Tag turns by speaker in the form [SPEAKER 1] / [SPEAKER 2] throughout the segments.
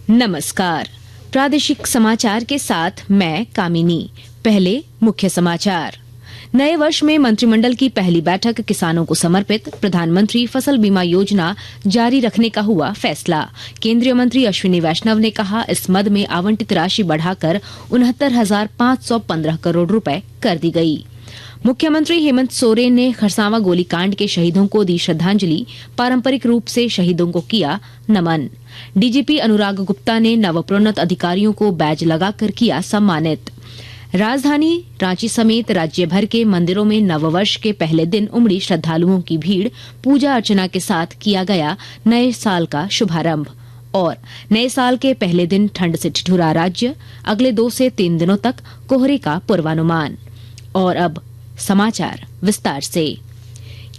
[SPEAKER 1] नमस्कार, प्रादेशिक समाचार के साथ मैं कामिनी। पहले मुख्य समाचार। नए वर्ष में मंत्रिमंडल की पहली बैठक किसानों को समर्पित, प्रधानमंत्री फसल बीमा योजना जारी रखने का हुआ फैसला। केंद्रीय मंत्री अश्विनी वैष्णव ने कहा, इस मद में आवंटित राशि बढ़ाकर 69,515 करोड़ रुपए कर दी गई। मुख्यमंत्री हेमंत सोरेन ने खरसावां गोलीकांड के शहीदों को दी श्रद्धांजलि, पारंपरिक रूप से शहीदों को किया नमन। डीजीपी अनुराग गुप्ता ने नवप्रोन्नत अधिकारियों को बैज लगाकर किया सम्मानित। राजधानी रांची समेत राज्य भर के मंदिरों में नववर्ष के पहले दिन उमड़ी श्रद्धालुओं की भीड़, पूजा अर्चना के साथ किया गया नए साल का शुभारंभ। और नए साल के पहले दिन ठंड से ठिठुरा राज्य, अगले 2 से 3 दिनों तक कोहरे का पूर्वानुमान। और अब समाचार विस्तार से।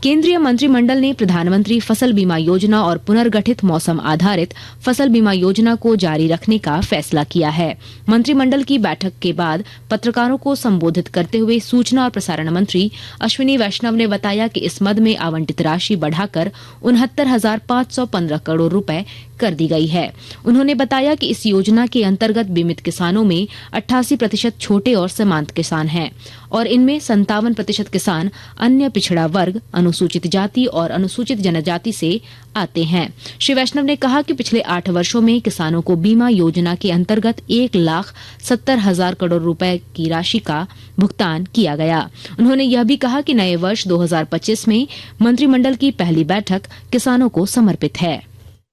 [SPEAKER 1] केंद्रीय मंत्रिमंडल ने प्रधानमंत्री फसल बीमा योजना और पुनर्गठित मौसम आधारित फसल बीमा योजना को जारी रखने का फैसला किया है। मंत्रिमंडल की बैठक के बाद पत्रकारों को संबोधित करते हुए सूचना और प्रसारण मंत्री अश्विनी वैष्णव ने बताया कि इस मद में आवंटित राशि बढ़ाकर 69,515 करोड़ रुपए कर दी गई है। उन्होंने बताया कि इस योजना के अंतर्गत बीमित किसानों में 88% छोटे और सीमांत किसान हैं और इनमें 57% किसान अन्य पिछड़ा वर्ग, अनुसूचित जाति और अनुसूचित जनजाति से आते हैं। श्री वैष्णव ने कहा कि पिछले 8 वर्षों में किसानों को बीमा योजना के अंतर्गत 1,70,000 करोड़ रुपए की राशि का भुगतान किया गया। उन्होंने यह भी कहा कि नए वर्ष 2025 में मंत्रिमंडल की पहली बैठक किसानों को समर्पित है।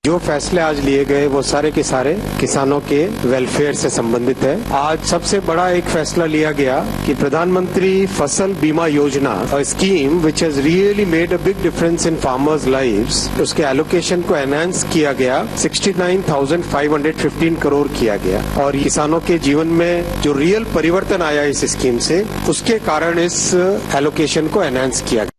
[SPEAKER 2] जो फैसले आज लिए गए वो सारे के सारे किसानों के वेलफेयर से संबंधित है। आज सबसे बड़ा एक फैसला लिया गया कि प्रधानमंत्री फसल बीमा योजना, a scheme which has really made a big difference in farmers lives, उसके एलोकेशन को एनहांस किया गया, 69,515 करोड़ किया गया और किसानों के जीवन में जो रियल परिवर्तन आया इस स्कीम से, उसके कारण इस एलोकेशन को एनहांस किया गया।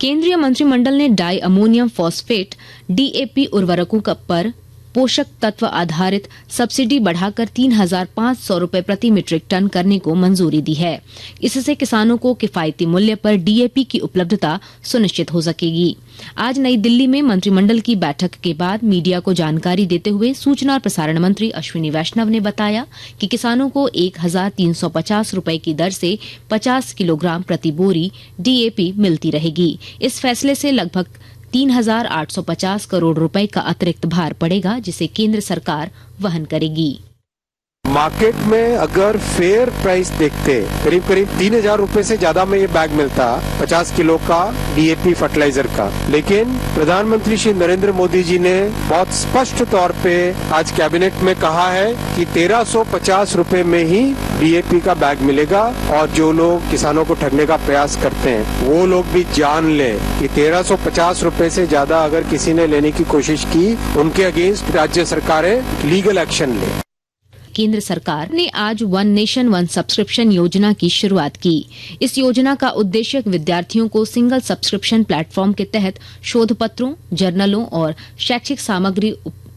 [SPEAKER 1] केंद्रीय मंत्रिमंडल ने डाई अमोनियम फॉस्फेट डीएपी उर्वरकों पर पोषक तत्व आधारित सब्सिडी बढ़ाकर 3,500 रुपए प्रति मीट्रिक टन करने को मंजूरी दी है। इससे किसानों को किफायती मूल्य पर डीएपी की उपलब्धता सुनिश्चित हो सकेगी। आज नई दिल्ली में मंत्रिमंडल की बैठक के बाद मीडिया को जानकारी देते हुए सूचना और प्रसारण मंत्री अश्विनी वैष्णव ने बताया कि किसानों को 1,350 रुपए की दर से 50 किलोग्राम प्रति बोरी डीएपी मिलती रहेगी। इस फैसले से लगभग 3,850 करोड़ रुपए का अतिरिक्त भार पड़ेगा, जिसे केंद्र सरकार वहन करेगी।
[SPEAKER 2] मार्केट में अगर फेयर प्राइस देखते करीब 3,000 रुपए से ज्यादा में ये बैग मिलता 50 किलो का डीएपी फर्टिलाइजर का, लेकिन प्रधानमंत्री श्री नरेंद्र मोदी जी ने बहुत स्पष्ट तौर पे आज कैबिनेट में कहा है कि 1,350 रुपए में ही डीएपी का बैग मिलेगा और जो लोग किसानों को ठगने का प्रयास करते हैं वो लोग भी जान ले कि 1,350 रुपए से ज्यादा अगर किसी ने लेने की कोशिश की, उनके अगेंस्ट राज्य सरकारें लीगल एक्शन ले।
[SPEAKER 1] केंद्र सरकार ने आज वन नेशन वन सब्सक्रिप्शन योजना की शुरुआत की। इस योजना का उद्देश्य विद्यार्थियों को सिंगल सब्सक्रिप्शन प्लेटफॉर्म के तहत शोध पत्रों, जर्नलों और शैक्षिक सामग्री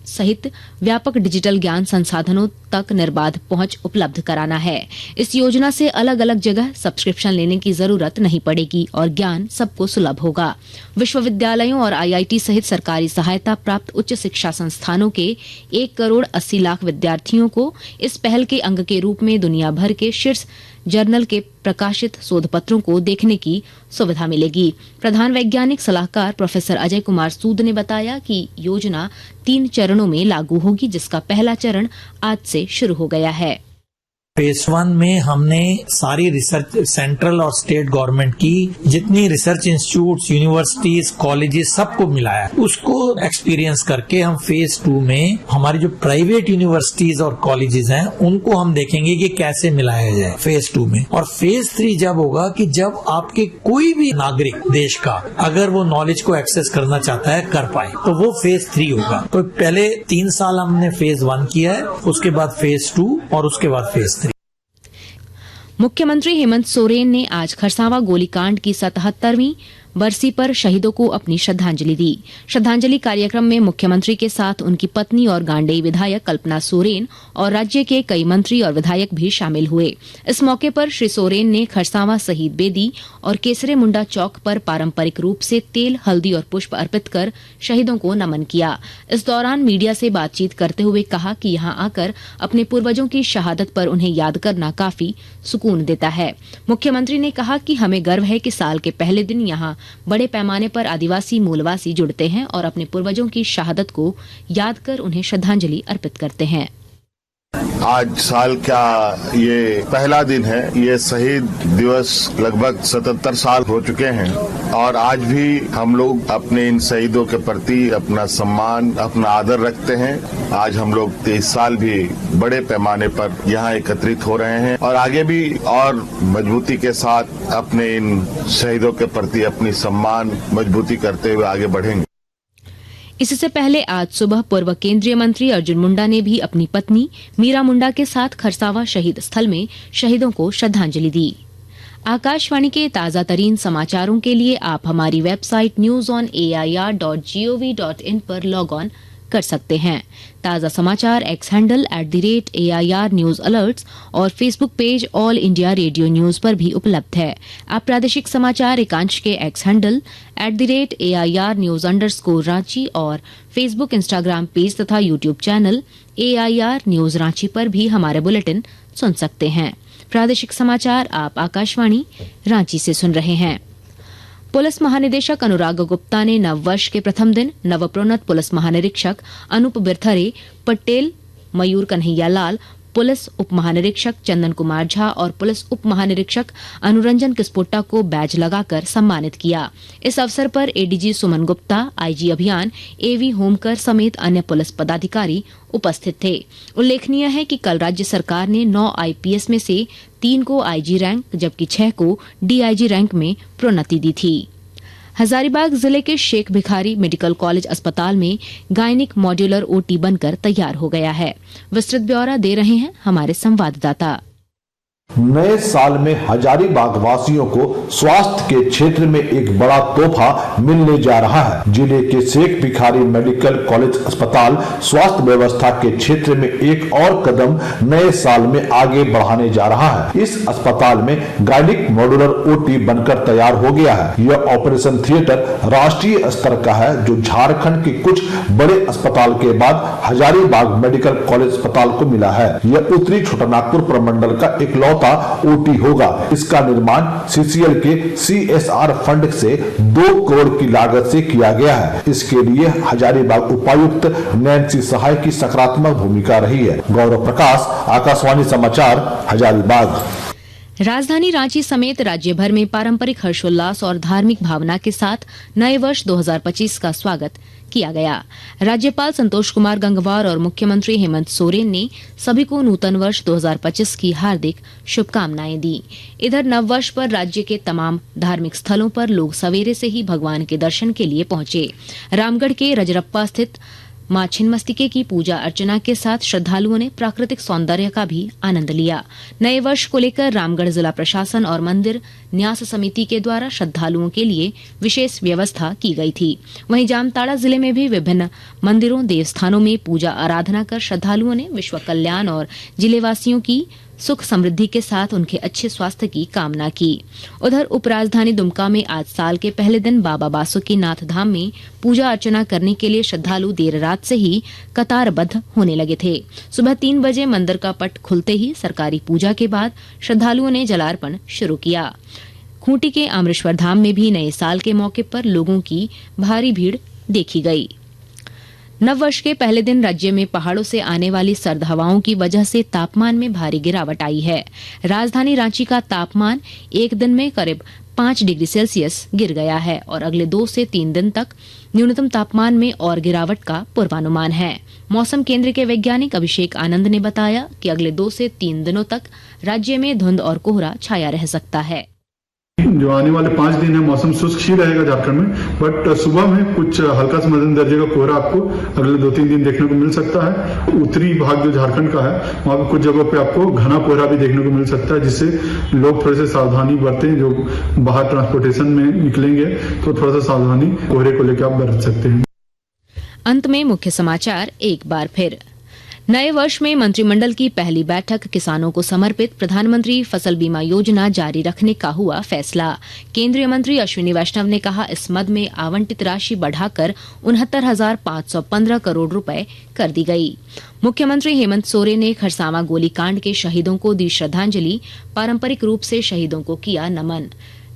[SPEAKER 1] सहित व्यापक डिजिटल ज्ञान संसाधनों तक निर्बाध पहुंच उपलब्ध कराना है। इस योजना से अलग अलग जगह सब्सक्रिप्शन लेने की जरूरत नहीं पड़ेगी और ज्ञान सबको सुलभ होगा। विश्वविद्यालयों और आईआईटी सहित सरकारी सहायता प्राप्त उच्च शिक्षा संस्थानों के 1,80,00,000 विद्यार्थियों को इस पहल के अंग के रूप में दुनिया भर के शीर्ष जर्नल के प्रकाशित शोध पत्रों को देखने की सुविधा मिलेगी। प्रधान वैज्ञानिक सलाहकार प्रोफेसर अजय कुमार सूद ने बताया कि योजना 3 चरणों में लागू होगी, जिसका पहला चरण आज से शुरू हो गया है।
[SPEAKER 3] फेज 1 में हमने सारी रिसर्च सेंट्रल और स्टेट गवर्नमेंट की जितनी रिसर्च इंस्टीट्यूट्स, यूनिवर्सिटीज, कॉलेजेस सबको मिलाया। उसको एक्सपीरियंस करके हम फेज 2 में हमारी जो प्राइवेट यूनिवर्सिटीज और कॉलेजेस हैं उनको हम देखेंगे कि कैसे मिलाया जाए फेज 2 में। और फेज 3 जब होगा कि जब आपके कोई भी नागरिक देश का अगर वो नॉलेज को एक्सेस करना चाहता है कर पाए, तो वो फेज 3 होगा। तो पहले 3 साल हमने फेज 1 किया है, उसके बाद फेज 2 और उसके बाद फेज 3।
[SPEAKER 1] मुख्यमंत्री हेमंत सोरेन ने आज खरसावां गोलीकांड की 77वीं बरसी पर शहीदों को अपनी श्रद्धांजलि दी। श्रद्धांजलि कार्यक्रम में मुख्यमंत्री के साथ उनकी पत्नी और गांडेय विधायक कल्पना सोरेन और राज्य के कई मंत्री और विधायक भी शामिल हुए। इस मौके पर श्री सोरेन ने खरसावां शहीद बेदी और केसरे मुंडा चौक पर पारंपरिक रूप से तेल, हल्दी और पुष्प अर्पित कर शहीदों को नमन किया। इस दौरान मीडिया से बातचीत करते हुए कहा कि यहां आकर अपने पूर्वजों की शहादत पर उन्हें याद करना काफी सुकून देता है। मुख्यमंत्री ने कहा कि हमें गर्व है कि साल के पहले दिन यहां बड़े पैमाने पर आदिवासी मूलवासी जुड़ते हैं और अपने पूर्वजों की शहादत को याद कर उन्हें श्रद्धांजलि अर्पित करते हैं।
[SPEAKER 4] आज साल का ये पहला दिन है। ये शहीद दिवस लगभग 77 साल हो चुके हैं और आज भी हम लोग अपने इन शहीदों के प्रति अपना सम्मान, अपना आदर रखते हैं। आज हम लोग इस साल भी बड़े पैमाने पर यहाँ एकत्रित हो रहे हैं और आगे भी और मजबूती के साथ अपने इन शहीदों के प्रति अपनी सम्मान मजबूती करते हुए आगे बढ़ेंगे।
[SPEAKER 1] इससे पहले आज सुबह पूर्व केंद्रीय मंत्री अर्जुन मुंडा ने भी अपनी पत्नी मीरा मुंडा के साथ खरसावां शहीद स्थल में शहीदों को श्रद्धांजलि दी। आकाशवाणी के ताजा तरीन समाचारों के लिए आप हमारी वेबसाइट newsonair.gov.in पर लॉग ऑन कर सकते हैं। ताजा समाचार X handle @AIR news alerts और Facebook page All India Radio news पर भी उपलब्ध है। आप प्रादेशिक समाचार एकांश के X handle @AIR news _Ranchi और फेसबुक, इंस्टाग्राम पेज तथा YouTube channel AIR news Ranchi पर भी हमारे बुलेटिन सुन सकते हैं। प्रादेशिक समाचार आप आकाशवाणी रांची से सुन रहे हैं। पुलिस महानिदेशक अनुराग गुप्ता ने नववर्ष के प्रथम दिन नवप्रोन्नत पुलिस महानिरीक्षक अनूप बिरथरे, पटेल मयूर कन्हैया लाल, पुलिस उप महानिरीक्षक चंदन कुमार झा और पुलिस उप महानिरीक्षक अनुरंजन किस्पोट्टा को बैज लगाकर सम्मानित किया। इस अवसर पर एडीजी सुमन गुप्ता, आईजी अभियान AV होमकर समेत अन्य पुलिस पदाधिकारी उपस्थित थे। उल्लेखनीय है कि कल राज्य सरकार ने 9 IPS में से 3 को IG रैंक जबकि 6 को DIG रैंक में प्रोन्नति दी थी। हजारीबाग जिले के शेख भिखारी मेडिकल कॉलेज अस्पताल में गायनिक मॉड्यूलर OT बनकर तैयार हो गया है। विस्तृत ब्यौरा दे रहे हैं हमारे संवाददाता।
[SPEAKER 5] नए साल में हजारीबाग वासियों को स्वास्थ्य के क्षेत्र में एक बड़ा तोहफा मिलने जा रहा है। जिले के शेख भिखारी मेडिकल कॉलेज अस्पताल स्वास्थ्य व्यवस्था के क्षेत्र में एक और कदम नए साल में आगे बढ़ाने जा रहा है। इस अस्पताल में गायनिक मॉड्यूलर OT बनकर तैयार हो गया है। यह ऑपरेशन थिएटर राष्ट्रीय स्तर का है, जो झारखंड के कुछ बड़े अस्पताल के बाद हजारीबाग मेडिकल कॉलेज अस्पताल को मिला है। यह उत्तरी छोटानागपुर प्रमंडल का इकलौता OT होगा। इसका निर्माण CCL के CSR फंड से 2 करोड़ की लागत से किया गया है। इसके लिए हजारीबाग उपायुक्त नैन्सी सहाय की सकारात्मक भूमिका रही है। गौरव प्रकाश, आकाशवाणी समाचार, हजारीबाग।
[SPEAKER 1] राजधानी रांची समेत राज्य भर में पारंपरिक हर्षोल्लास और धार्मिक भावना के साथ नए वर्ष 2025 का स्वागत किया गया। राज्यपाल संतोष कुमार गंगवार और मुख्यमंत्री हेमंत सोरेन ने सभी को नूतन वर्ष 2025 की हार्दिक शुभकामनाएं दी। इधर नववर्ष पर राज्य के तमाम धार्मिक स्थलों पर लोग सवेरे से ही भगवान के दर्शन के लिए पहुंचे। रामगढ़ के रजरप्पा स्थित मां छिन्नमस्तिके की पूजा अर्चना के साथ श्रद्धालुओं ने प्राकृतिक सौंदर्य का भी आनंद लिया। नए वर्ष को लेकर रामगढ़ जिला प्रशासन और मंदिर न्यास समिति के द्वारा श्रद्धालुओं के लिए विशेष व्यवस्था की गई थी। वहीं जामताड़ा जिले में भी विभिन्न मंदिरों, देवस्थानों में पूजा आराधना कर श्रद्धालुओं ने विश्व कल्याण और जिलेवासियों की सुख समृद्धि के साथ उनके अच्छे स्वास्थ्य की कामना की। उधर उपराजधानी दुमका में आज साल के पहले दिन बाबा बासुकीनाथ धाम में पूजा अर्चना करने के लिए श्रद्धालु देर रात से ही कतारबद्ध होने लगे थे। सुबह 3 बजे मंदिर का पट खुलते ही सरकारी पूजा के बाद श्रद्धालुओं ने जलार्पण शुरू किया। खूंटी के आमरेश्वर धाम में भी नए साल के मौके पर लोगों की भारी भीड़ देखी गई। नववर्ष के पहले दिन राज्य में पहाड़ों से आने वाली सर्द हवाओं की वजह से तापमान में भारी गिरावट आई है। राजधानी रांची का तापमान एक दिन में करीब 5 डिग्री सेल्सियस गिर गया है और अगले 2 से 3 दिन तक न्यूनतम तापमान में और गिरावट का पूर्वानुमान है। मौसम केंद्र के वैज्ञानिक अभिषेक आनंद ने बताया कि अगले 2 से 3 दिनों तक राज्य में धुंध और कोहरा छाया रह सकता है।
[SPEAKER 6] जो आने वाले 5 दिन है मौसम शुष्क ही रहेगा झारखंड में, बट सुबह में कुछ हल्का से मध्यम दर्जे का कोहरा आपको अगले 2-3 दिन देखने को मिल सकता है। उत्तरी भाग जो झारखंड का है वहां पे कुछ जगहों पे आपको घना कोहरा भी देखने को मिल सकता है, जिससे लोग थोड़े से सावधानी बरतें। जो बाहर ट्रांसपोर्टेशन में निकलेंगे तो थोड़ा सा सावधानी कोहरे को लेकर आप बरत सकते हैं।
[SPEAKER 1] अंत में मुख्य समाचार एक बार फिर। नए वर्ष में मंत्रिमंडल की पहली बैठक किसानों को समर्पित प्रधानमंत्री फसल बीमा योजना जारी रखने का हुआ फैसला। केंद्रीय मंत्री अश्विनी वैष्णव ने कहा, इस मद में आवंटित राशि बढ़ाकर 69,515 करोड़ रुपए कर दी गई। मुख्यमंत्री हेमंत सोरेन ने खरसावां गोलीकांड के शहीदों को दी श्रद्धांजलि, पारंपरिक रूप से शहीदों को किया नमन।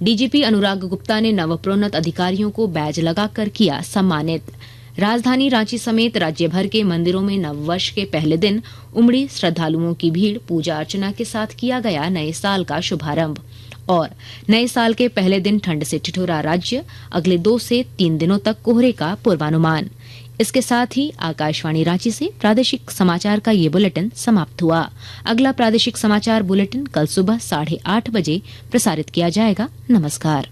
[SPEAKER 1] डीजीपी अनुराग गुप्ता ने नवप्रोन्नत अधिकारियों को बैज लगाकर किया सम्मानित। राजधानी रांची समेत राज्य भर के मंदिरों में नववर्ष के पहले दिन उमड़ी श्रद्धालुओं की भीड़, पूजा अर्चना के साथ किया गया नए साल का शुभारंभ। और नए साल के पहले दिन ठंड से ठिठुरा राज्य, अगले 2 से 3 दिनों तक कोहरे का पूर्वानुमान। इसके साथ ही आकाशवाणी रांची से प्रादेशिक समाचार का ये बुलेटिन समाप्त हुआ। अगला प्रादेशिक समाचार बुलेटिन कल सुबह 8:30 बजे प्रसारित किया जाएगा। नमस्कार।